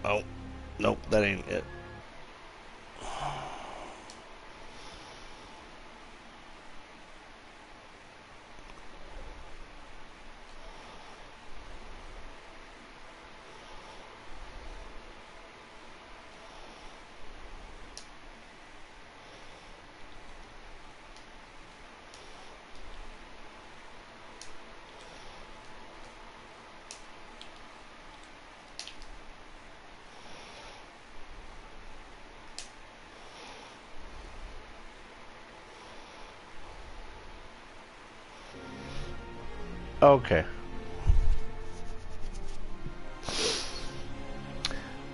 Oh, nope, that ain't it. Okay.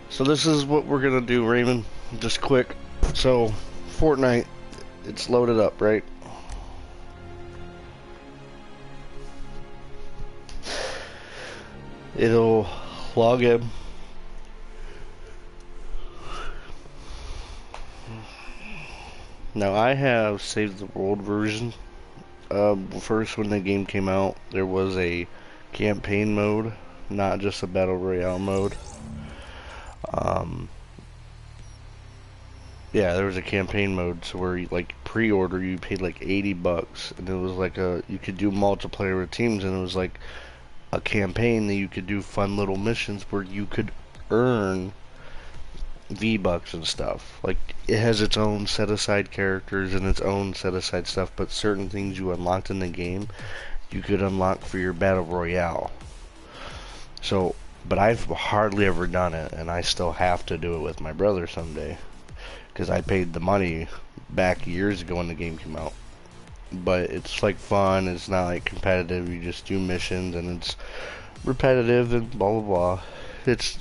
So this is what we're gonna do, Raymond. Just quick. So, Fortnite, it's loaded up, right? It'll log in. Now I have saved the world version. First, when the game came out, there was a campaign mode, not just a battle royale mode. Um, yeah, there was a campaign mode, so where you, like, pre-order, you paid like $80, and it was like you could do multiplayer with teams, and it was like a campaign that you could do fun little missions where you could earn V-Bucks and stuff. Like, it has its own set-aside characters and its own set-aside stuff, but certain things you unlocked in the game, you could unlock for your Battle Royale. So, but I've hardly ever done it, and I still have to do it with my brother someday. Because I paid the money back years ago when the game came out. But it's like fun, it's not like competitive, you just do missions, and it's repetitive and blah blah blah. It's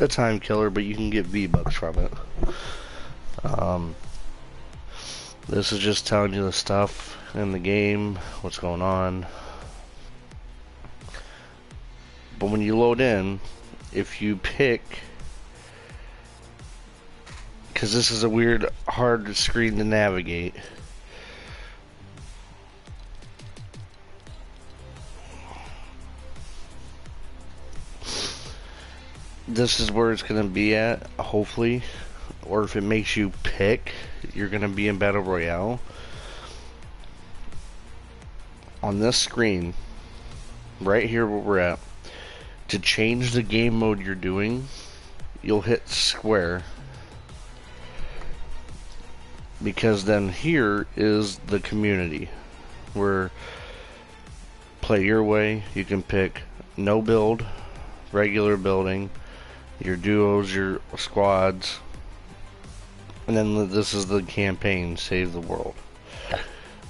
a time killer, but you can get V-Bucks from it. This is just telling you the stuff in the game, what's going on. But when you load in, if you pick, because this is a weird, hard screen to navigate. This is where it's going to be at, hopefully. Or if it makes you pick, you're going to be in Battle Royale. On this screen, right here where we're at, to change the game mode you're doing, you'll hit square. Because then here is the community, where play your way. You can pick no build, regular building, your duos, your squads, and then this is the campaign, Save the World.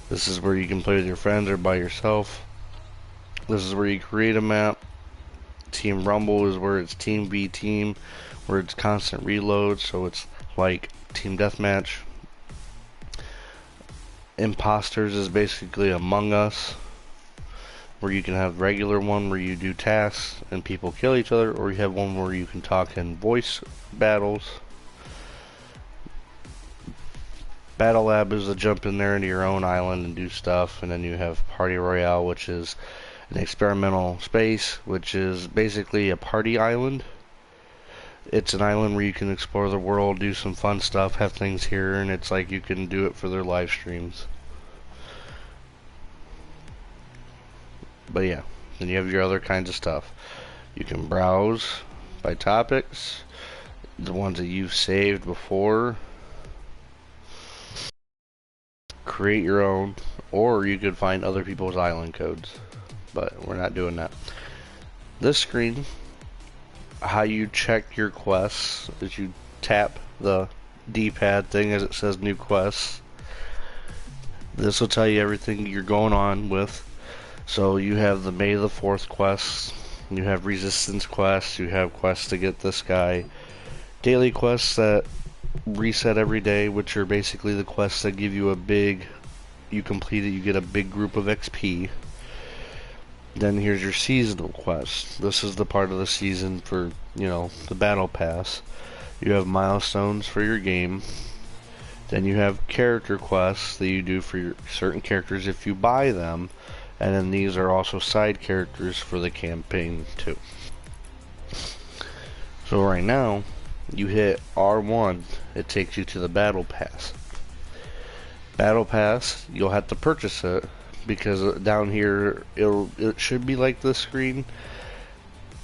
This is where you can play with your friends or by yourself. This is where you create a map. Team Rumble is where it's team v team, where it's constant reload, so it's like team deathmatch. Imposters is basically Among Us, where you can have regular one where you do tasks and people kill each other, or you have one where you can talk in voice battles. Battle Lab is to jump in there into your own island and do stuff, and then you have Party Royale, which is an experimental space, which is basically a party island. It's an island where you can explore the world, do some fun stuff, have things here, and it's like you can do it for their live streams. But yeah, then you have your other kinds of stuff. You can browse by topics, the ones that you've saved before, create your own, or you could find other people's island codes, but we're not doing that. This screen, how you check your quests is you tap the D-pad thing as it says new quests. This will tell you everything you're going on with. So you have the May the 4th quests, you have resistance quests, you have quests to get this guy, daily quests that reset every day, which are basically the quests that give you a big, you complete it, you get a big group of XP. Then here's your seasonal quests. This is the part of the season for, you know, the battle pass. You have milestones for your game. Then you have character quests that you do for your certain characters if you buy them. And then these are also side characters for the campaign too. So right now, You hit R1, it takes you to the Battle Pass. Battle Pass, you'll have to purchase it, because down here it should be like this screen,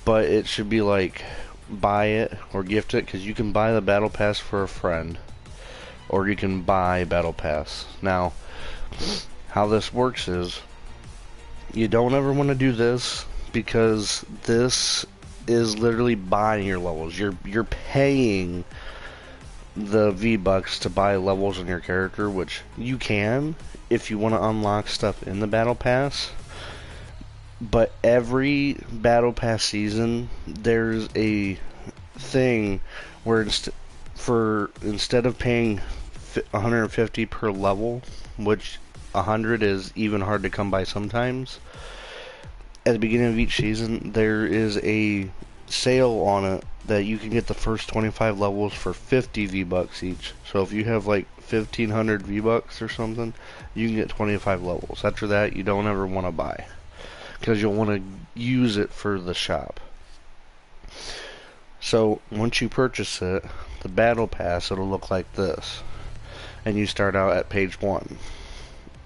but it should be like buy it or gift it, because you can buy the Battle Pass for a friend, or you can buy Battle Pass. Now, how this works is, you don't ever want to do this, because this is literally buying your levels. You're paying the V-Bucks to buy levels on your character, which you can if you want to unlock stuff in the Battle Pass. But every Battle Pass season, there's a thing where instead of paying 150 per level, which 100 is even hard to come by sometimes, at the beginning of each season, there is a sale on it that you can get the first 25 levels for 50 V-Bucks each. So if you have like 1,500 V-Bucks or something, you can get 25 levels. After that, you don't ever want to buy, because you'll want to use it for the shop. So once you purchase it, the Battle Pass, it'll look like this. And you start out at page 1.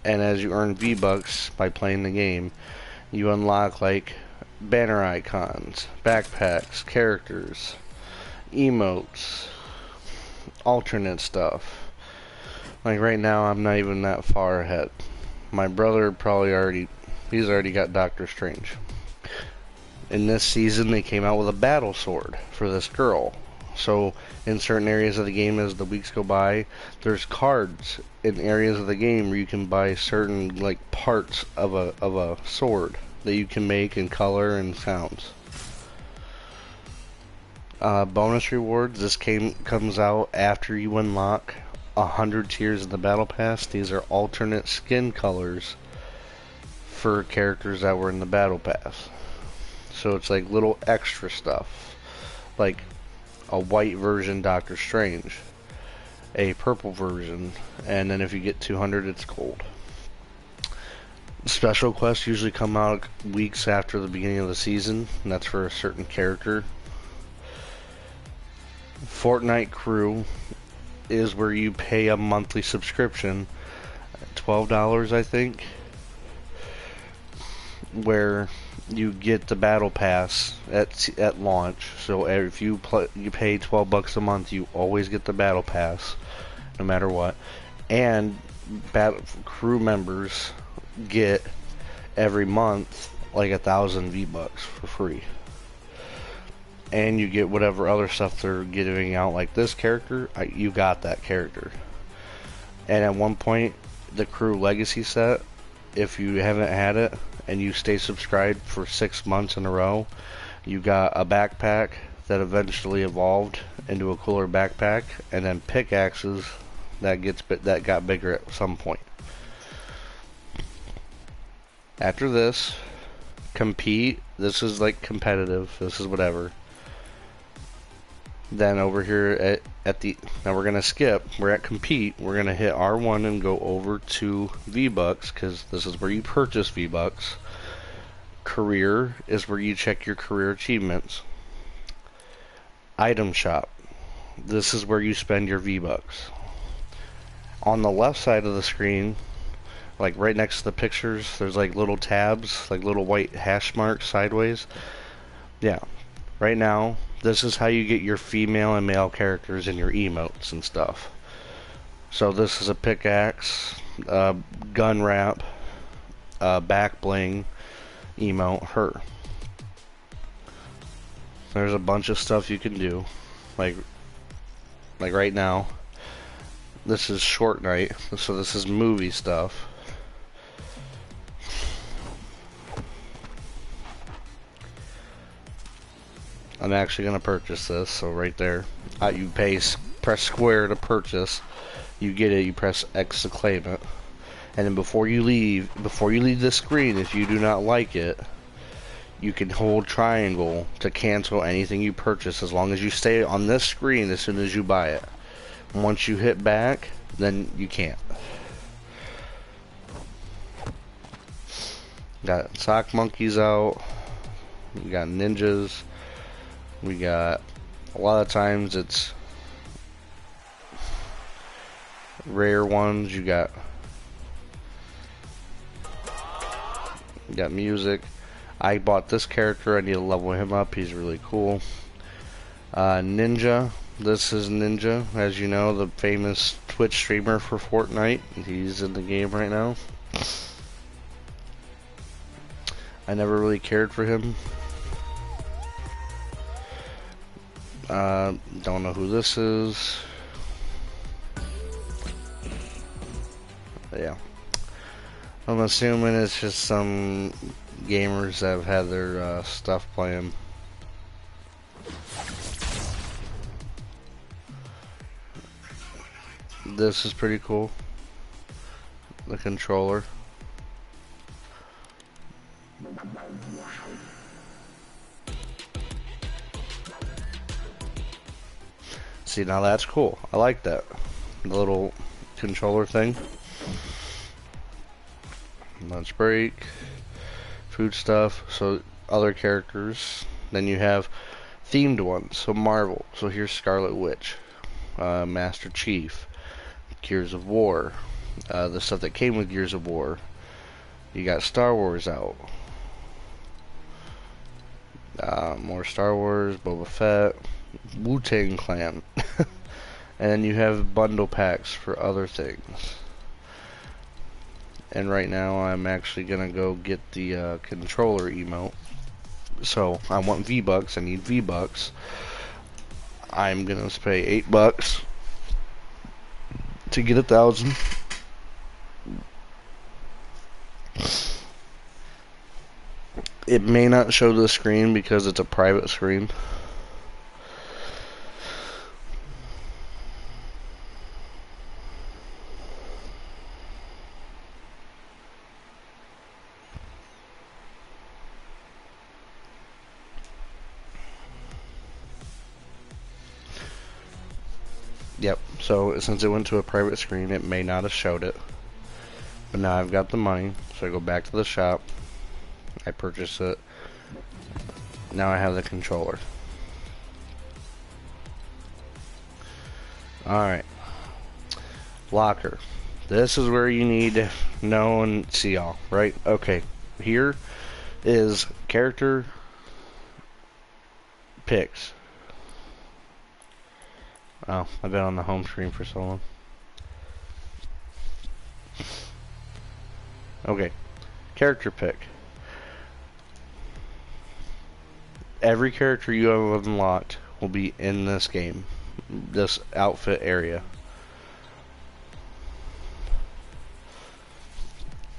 And as you earn V-Bucks by playing the game, you unlock like banner icons, backpacks, characters, emotes, alternate stuff. Like right now, I'm not even that far ahead. My brother he's already got Doctor Strange. In this season, they came out with a battle sword for this girl. So in certain areas of the game, as the weeks go by, there's cards in areas of the game where you can buy certain like parts of a sword that you can make in color and sounds. Bonus rewards. This comes out after you unlock 100 tiers in the Battle Pass. These are alternate skin colors for characters that were in the Battle Pass. So it's like little extra stuff, like a white version Doctor Strange, a purple version, and then if you get 200, it's gold. Special quests usually come out weeks after the beginning of the season, and that's for a certain character. Fortnite Crew is where you pay a monthly subscription, $12 I think, where you get the Battle Pass at launch. So if you pay $12 a month, you always get the Battle Pass, no matter what. And crew members get every month like 1,000 V-Bucks for free. And you get whatever other stuff they're giving out, like this character, you got that character. And at one point, the crew legacy set, if you haven't had it and you stay subscribed for 6 months in a row, you got a backpack that eventually evolved into a cooler backpack, and then pickaxes that got bigger at some point. After this, compete. This is like competitive. This is whatever. Then over here now we're gonna skip. We're at compete. We're gonna hit R1 and go over to V-Bucks, because this is where you purchase V-Bucks. Career is where you check your career achievements. Item shop. This is where you spend your V-Bucks. On the left side of the screen, like right next to the pictures, there's like little tabs, like little white hash marks sideways. Yeah. Right now, this is how you get your female and male characters and your emotes and stuff. So this is a pickaxe, gun wrap, back bling, emote, her. There's a bunch of stuff you can do. Like right now, this is short night, so this is movie stuff. I'm actually going to purchase this, so right there, you press square to purchase, you get it, you press X to claim it, and then before you leave the screen, if you do not like it, you can hold triangle to cancel anything you purchase, as long as you stay on this screen as soon as you buy it. Once you hit back, then you can't. Got sock monkeys out, we got ninjas, we got A lot of times it's rare ones. You got music. I bought this character. I need to level him up. He's really cool. Ninja. This is Ninja, as you know, the famous Twitch streamer for Fortnite. He's in the game right now. I never really cared for him. Don't know who this is. Yeah. I'm assuming it's just some gamers that have had their stuff playing. This is pretty cool. The controller. See, now that's cool. I like that. The little controller thing. Lunch break. Food stuff. So, other characters. Then you have themed ones. So, Marvel. So, here's Scarlet Witch. Master Chief. Gears of War. The stuff that came with Gears of War. You got Star Wars out. More Star Wars, Boba Fett, Wu-Tang Clan. And you have bundle packs for other things. And right now I'm actually gonna go get the controller emote. So I want V-Bucks, I need V-Bucks. I'm gonna pay $8 to get 1,000. It may not show the screen because it's a private screen. Yep, so since it went to a private screen, it may not have showed it. But now I've got the money, so I go back to the shop. I purchase it. Now I have the controller. Alright. Locker. This is where you need to know and see all, right? Okay. Here is character picks. Oh, I've been on the home screen for so long. Okay. Character pick. Every character you have unlocked will be in this game. This outfit area.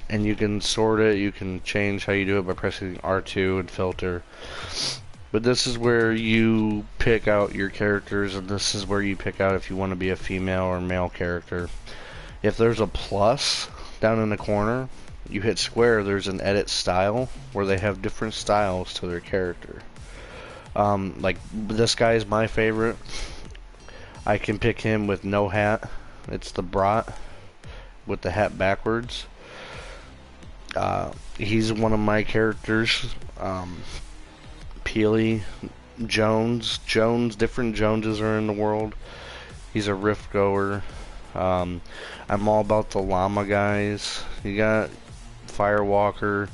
And you can sort it, you can change how you do it by pressing R2 and filter. But this is where you pick out your characters, and this is where you pick out if you want to be a female or male character. If there's a plus down in the corner, you hit square, there's an edit style where they have different styles to their character. Like this guy is my favorite. I can pick him with no hat. It's the brat with the hat backwards. He's one of my characters. Peely, Jones, different Joneses are in the world. He's a rift goer. I'm all about the llama guys. You got Firewalker,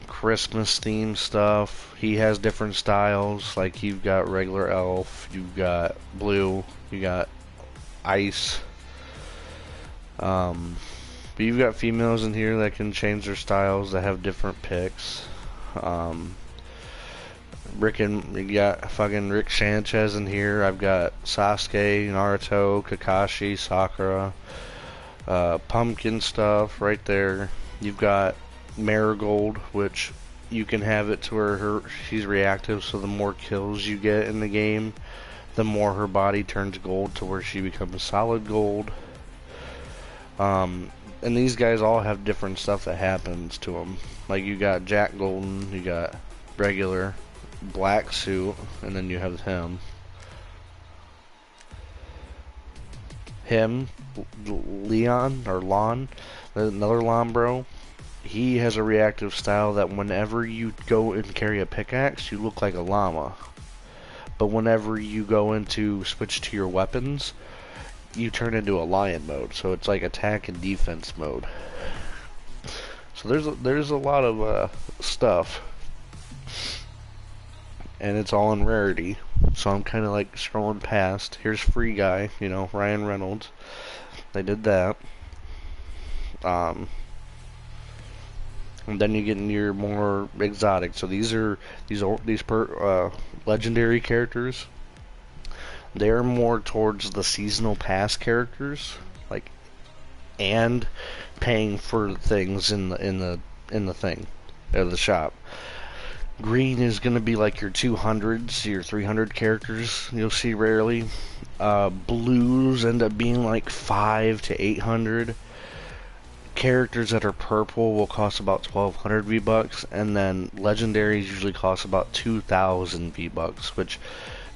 Christmas themed stuff. He has different styles. Like you've got regular elf, you've got blue, you got ice. But you've got females in here that can change their styles, that have different picks. You got fucking Rick Sanchez in here. I've got Sasuke, Naruto, Kakashi, Sakura, pumpkin stuff right there. You've got Marigold, which you can have it to where she's reactive, so the more kills you get in the game, the more her body turns gold to where she becomes solid gold. And these guys all have different stuff that happens to them. Like you got Jack Golden, you got regular, black suit, and then you have him. Leon, or Lon, another Lon bro. He has a reactive style that whenever you go and carry a pickaxe, you look like a llama. but whenever you go into switch to your weapons, you turn into a lion mode. So it's like attack and defense mode. So there's a lot of stuff, and it's all in rarity. So I'm kind of like scrolling past. Here's Free Guy, you know, Ryan Reynolds. They did that. And then you get into your more exotic. So these legendary characters. They are more towards the seasonal pass characters, like, and paying for things in the thing, or the shop. Green is going to be like your 200s, your 300 characters you'll see rarely. Blues end up being like 5 to 800. Characters that are purple will cost about 1200 V-Bucks, and then legendaries usually cost about 2000 V-Bucks, which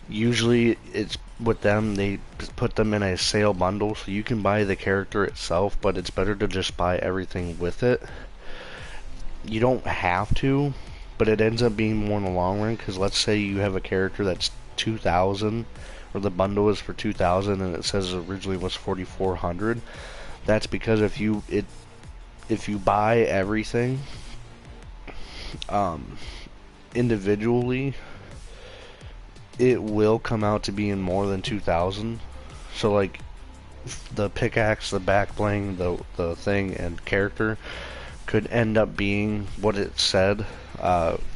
usually it's with them, they put them in a sale bundle, so you can buy the character itself, but it's better to just buy everything with it. You don't have to, but it ends up being more in the long run, because let's say you have a character that's 2000, or the bundle is for 2000 and it says originally was 4400. That's because if you buy everything individually, it will come out to being more than 2000. So like the pickaxe, the back bling, the thing, and character could end up being what it said,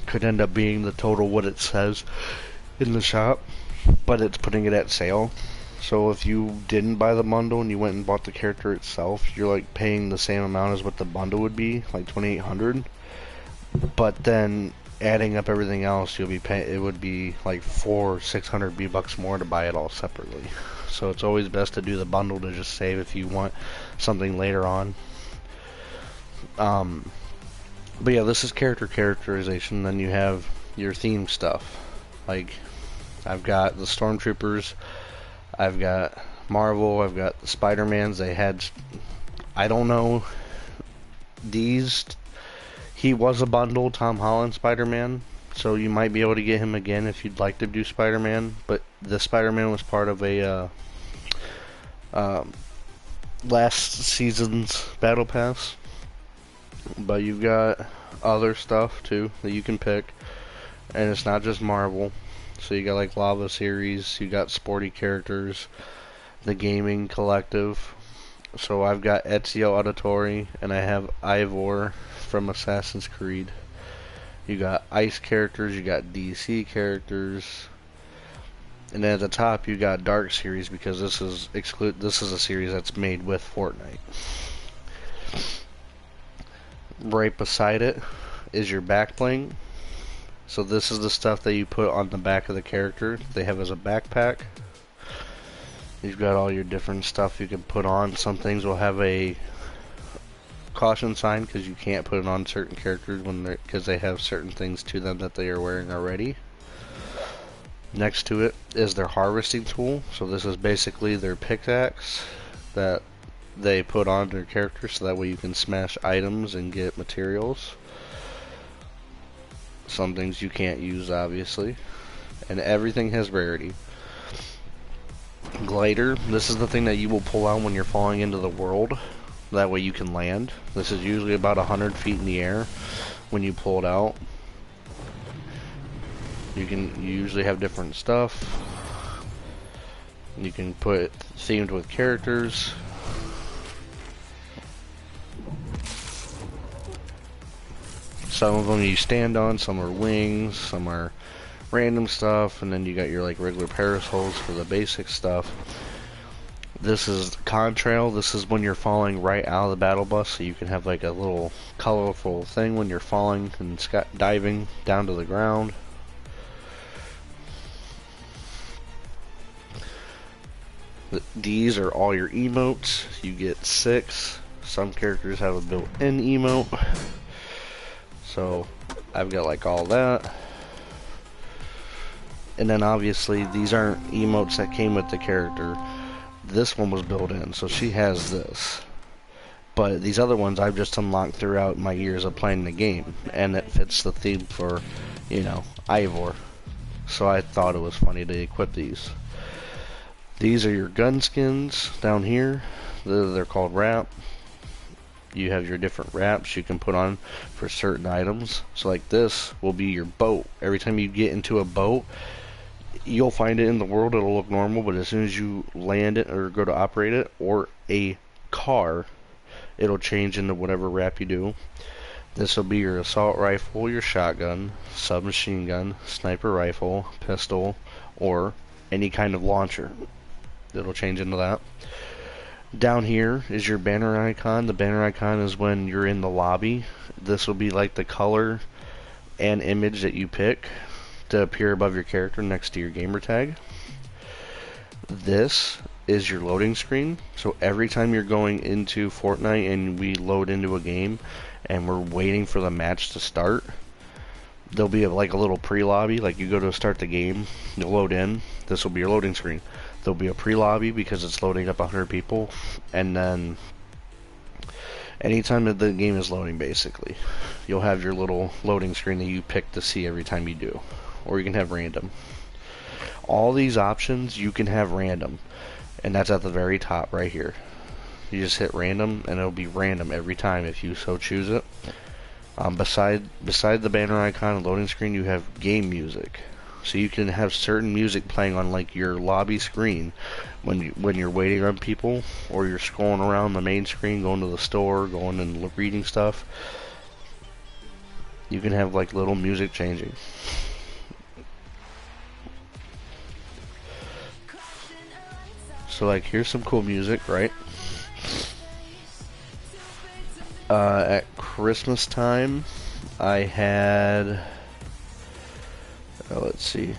could end up being the total what it says in the shop, but it's putting it at sale. So if you didn't buy the bundle and you went and bought the character itself, you're like paying the same amount as what the bundle would be, like 2800. But then adding up everything else, you'll be it would be like 400-600 V-Bucks more to buy it all separately. So it's always best to do the bundle to just save if you want something later on. But yeah, this is characterization. Then you have your theme stuff. Like, I've got the Stormtroopers, I've got Marvel, I've got the Spider-Mans. They had, I don't know, these, he was a bundle, Tom Holland Spider-Man, so you might be able to get him again if you'd like to do Spider-Man, but the Spider-Man was part of a last season's Battle Pass. But you've got other stuff too that you can pick, and it's not just Marvel. So you got like Lava Series, you got sporty characters, the Gaming Collective. So I've got Ezio Auditore, and I have Ivor from Assassin's Creed. You got Ice characters, you got DC characters, and then at the top you got Dark Series, because this is a series that's made with Fortnite. Right beside it is your back bling. So this is the stuff that you put on the back of the character. They have as a backpack. You've got all your different stuff you can put on. Some things will have a caution sign because you can't put it on certain characters because they have certain things to them that they are wearing already. Next to it is their harvesting tool. So this is basically their pickaxe that they put on their character, so that way you can smash items and get materials. Some things you can't use, obviously, and everything has rarity. Glider, this is the thing that you will pull out when you're falling into the world, that way you can land. This is usually about 100 feet in the air when you pull it out. You usually have different stuff. You can put themed with characters. Some of them you stand on, some are wings, some are random stuff, and then you got your like regular parasols for the basic stuff. This is contrail. This is when you're falling right out of the battle bus, so you can have like a little colorful thing when you're falling and diving down to the ground. These are all your emotes. You get 6. Some characters have a built-in emote. So I've got like all that. And then obviously these aren't emotes that came with the character. This one was built in, so she has this. But these other ones I've just unlocked throughout my years of playing the game, and it fits the theme for, you know, Ivor. so I thought it was funny to equip these. These are your gun skins down here. They're called wrap. You have your different wraps you can put on for certain items. So like this will be your boat. Every time you get into a boat, you'll find it in the world, it'll look normal, but as soon as you land it or go to operate it, or a car, it'll change into whatever wrap you do. This will be your assault rifle, your shotgun, submachine gun, sniper rifle, pistol, or any kind of launcher. It'll change into that. Down here is your banner icon. The banner icon is when you're in the lobby. This will be like the color and image that you pick to appear above your character next to your gamer tag. This is your loading screen. So every time you're going into Fortnite and we load into a game and we're waiting for the match to start, there'll be like a little pre-lobby. Like you go to start the game, you'll load in. This will be your loading screen. There'll be a pre-lobby because it's loading up 100 people, and then anytime that the game is loading, basically, you'll have your little loading screen that you pick to see every time you do. Or you can have random. All these options you can have random, and that's at the very top right here. You just hit random and it'll be random every time if you so choose it. Beside the banner icon and loading screen, you have game music. So you can have certain music playing on like your lobby screen when you're waiting on people, or you're scrolling around the main screen, going to the store, going and reading stuff. You can have like little music changing. So like here's some cool music, right? At Christmas time, I had, let's see.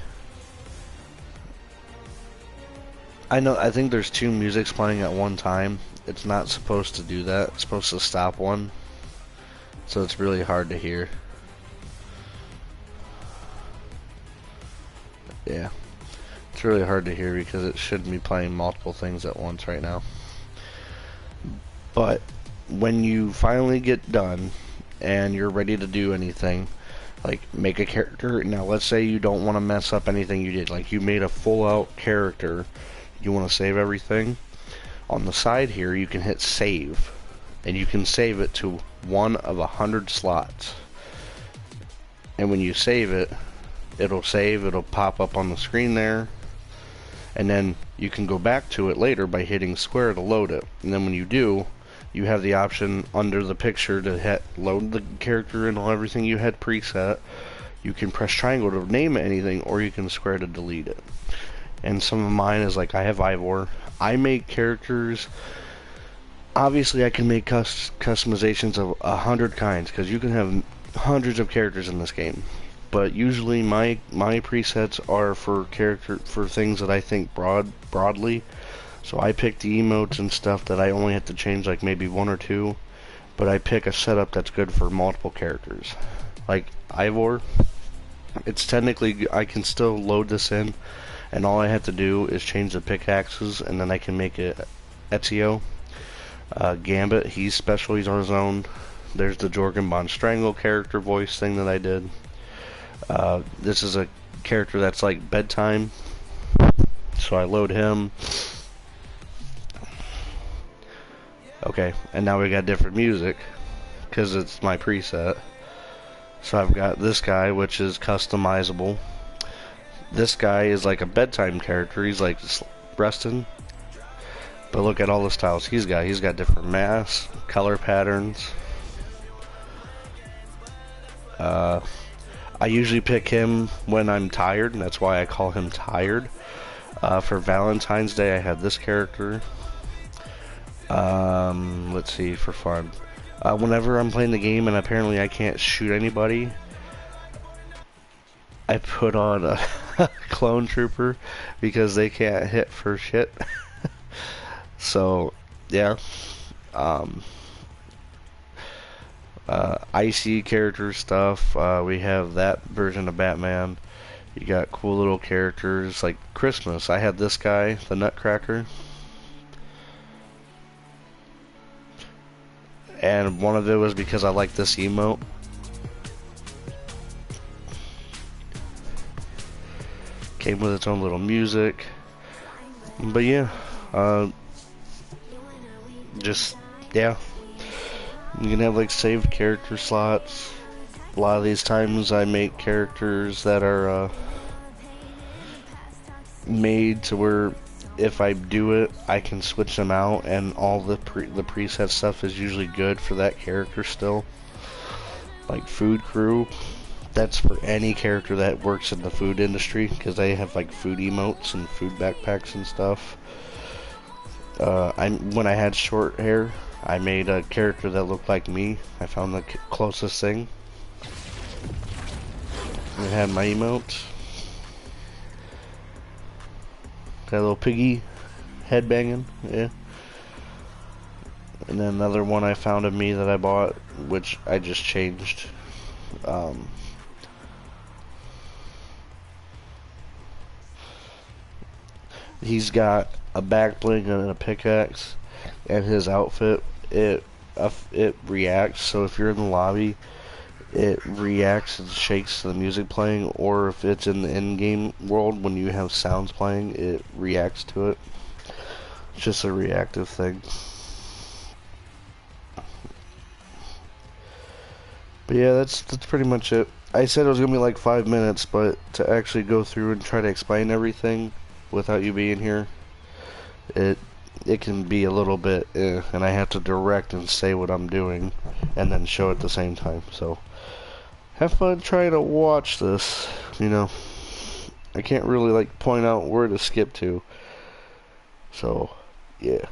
I think there's two musics playing at one time. It's not supposed to do that. It's supposed to stop one. So it's really hard to hear. Yeah. It's really hard to hear because it shouldn't be playing multiple things at once right now. But when you finally get done and you're ready to do anything, like make a character. Now let's say you don't want to mess up anything you did. Like you made a full out character. You want to save everything. On the side here you can hit save. And you can save it to one of 100 slots. And when you save it, it'll save. It'll pop up on the screen there. And then you can go back to it later by hitting square to load it. And then when you do, you have the option under the picture to hit load the character and everything you had preset. You can press triangle to name it anything, or you can square to delete it. And some of mine is like I have Ivor. I make characters. Obviously, I can make customizations of 100 kinds because you can have hundreds of characters in this game. But usually my presets are for things that I think broadly. So I pick the emotes and stuff that I only have to change like maybe one or two. But I pick a setup that's good for multiple characters. Like Ivor, it's technically, I can still load this in, and all I have to do is change the pickaxes, and then I can make it Ezio. Gambit, he's special, he's on his own. There's the Jorgen Bond Strangle character voice thing that I did. This is a character that's like bedtime, so I load him. Okay, and now we got different music because it's my preset. So I've got this guy, which is customizable. This guy is like a bedtime character. He's like resting. But look at all the styles he's got. He's got different masks, color patterns. I usually pick him when I'm tired, and that's why I call him Tired. For Valentine's Day, I had this character. Let's see, for fun. Whenever I'm playing the game and apparently I can't shoot anybody, I put on a clone trooper because they can't hit for shit. So, yeah. Icy character stuff. We have that version of Batman. You got cool little characters like Christmas. I had this guy, the Nutcracker. And one of it was because I like this emote. Came with its own little music. But yeah, just, yeah. You can have like saved character slots. A lot of these times I make characters that are made to where if I do it, I can switch them out, and all the preset stuff is usually good for that character still. Like Food Crew, that's for any character that works in the food industry, because they have like food emotes and food backpacks and stuff. When I had short hair, I made a character that looked like me. I found the closest thing. It had my emotes. Got a little piggy head banging, yeah. And then another one I found of me that I bought, which I just changed. He's got a back bling and a pickaxe, and his outfit, it reacts. So if you're in the lobby, it reacts and shakes to the music playing, or if it's in the in-game world when you have sounds playing, it reacts to it. It's just a reactive thing. But yeah, that's pretty much it. I said it was gonna be like 5 minutes, but to actually go through and try to explain everything without you being here, it can be a little bit, and I have to direct and say what I'm doing, and then show at the same time. So have fun trying to watch this. You know, I can't really like point out where to skip to. So yeah.